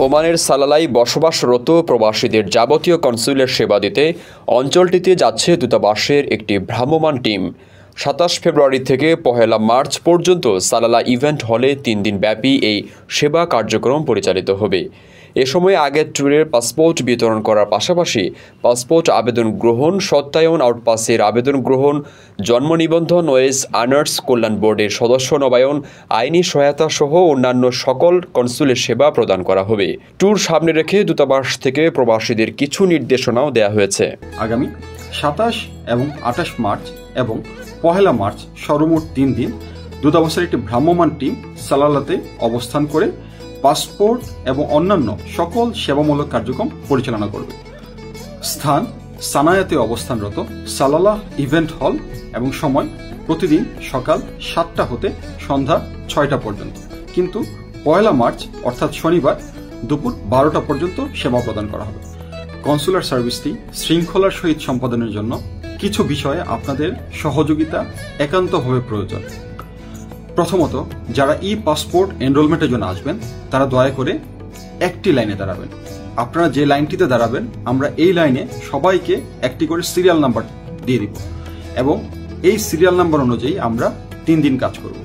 ওমানের সালালায় বসবাসরত প্রবাসীদের যাবতীয় কনসুলের সেবা দিতে অঞ্চলটিতে যাচ্ছে দূতাবাসের একটি ভ্রাম্যমাণ টিম। ২৭ ফেব্রুয়ারি থেকে ১ মার্চ পর্যন্ত সালালা ইভেন্ট হলে ৩ দিনব্যাপী এই সেবা কার্যক্রম পরিচালিত হবে। এ সময় আগের ট্যুরের পাসপোর্ট বিতরণ করার পাশাপাশি পাসপোর্ট আবেদন গ্রহণ, সত্যায়ন, আউটপাসের আবেদন গ্রহণ, জন্ম নিবন্ধন, ওয়েজ আর্নার্স কল্যাণ বোর্ডের সদস্য নবায়ন, আইনি সহায়তা সহ অন্যান্য সকল কনসুলের সেবা প্রদান করা হবে। ট্যুর সামনে রেখে দূতাবাস থেকে প্রবাসীদের কিছু নির্দেশনাও দেওয়া হয়েছে। আগামী ২৭ এবং ২৮ মার্চ এবং ১ মার্চ সর্বমোট ৩ দিন দূতাবাসের একটি ভ্রাম্যমাণ টিম সালালাতে অবস্থান করে পাসপোর্ট এবং অন্যান্য সকল সেবামূলক কার্যক্রম পরিচালনা করবে। স্থান সানায়াতে অবস্থানরত সালালা ইভেন্ট হল এবং সময় প্রতিদিন সকাল ৭টা হতে সন্ধ্যা ৬টা পর্যন্ত, কিন্তু ১ মার্চ অর্থাৎ শনিবার দুপুর ১২টা পর্যন্ত সেবা প্রদান করা হবে। কনসুলার সার্ভিসটি শৃঙ্খলার সহিত সম্পাদনের জন্য কিছু বিষয়ে আপনাদের সহযোগিতা একান্তভাবে প্রয়োজন। প্রথমত, যারা ই পাসপোর্ট এনরোলমেন্টের জন্য আসবেন তারা দয়া করে একটি লাইনে দাঁড়াবেন। আপনারা যে লাইনটিতে দাঁড়াবেন আমরা এই লাইনে সবাইকে একটি করে সিরিয়াল নাম্বার দিয়ে দিব এবং এই সিরিয়াল নাম্বার অনুযায়ী আমরা ৩ দিন কাজ করব।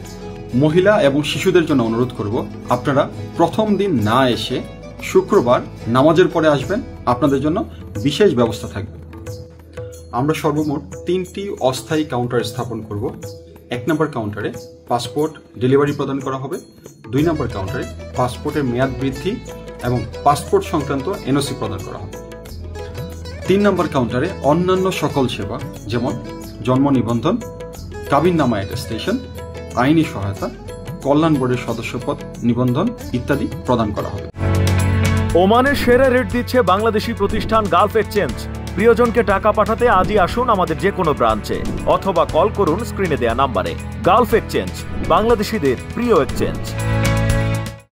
মহিলা এবং শিশুদের জন্য অনুরোধ করব আপনারা প্রথম দিন না এসে শুক্রবার নামাজের পরে আসবেন, আপনাদের জন্য বিশেষ ব্যবস্থা থাকবে। আমরা সর্বমোট ৩টি অস্থায়ী কাউন্টার স্থাপন করব। ১ নম্বর কাউন্টারে পাসপোর্ট ডেলিভারি প্রদান করা হবে। ২ নম্বর কাউন্টারে পাসপোর্টের মেয়াদ বৃদ্ধি এবং পাসপোর্ট সংক্রান্ত এনওসি প্রদান করা হবে। ৩ নম্বর কাউন্টারে অন্যান্য সকল সেবা যেমন জন্ম নিবন্ধন, কাবিননামা অ্যাটেস্টেশন, আইনি সহায়তা, কল্যাণ বোর্ডের সদস্যপদ নিবন্ধন ইত্যাদি প্রদান করা হবে। ওমানের সেরা রেট দিচ্ছে বাংলাদেশি প্রতিষ্ঠান গালফ এক্সচেঞ্জ। প্রিয়জনকে টাকা পাঠাতে আজই আসুন আমাদের যে কোনো ব্রাঞ্চে অথবা কল করুন স্ক্রিনে দেয়া নাম্বারে। গালফ এক্সচেঞ্জ, বাংলাদেশিদের প্রিয় এক্সচেঞ্জ।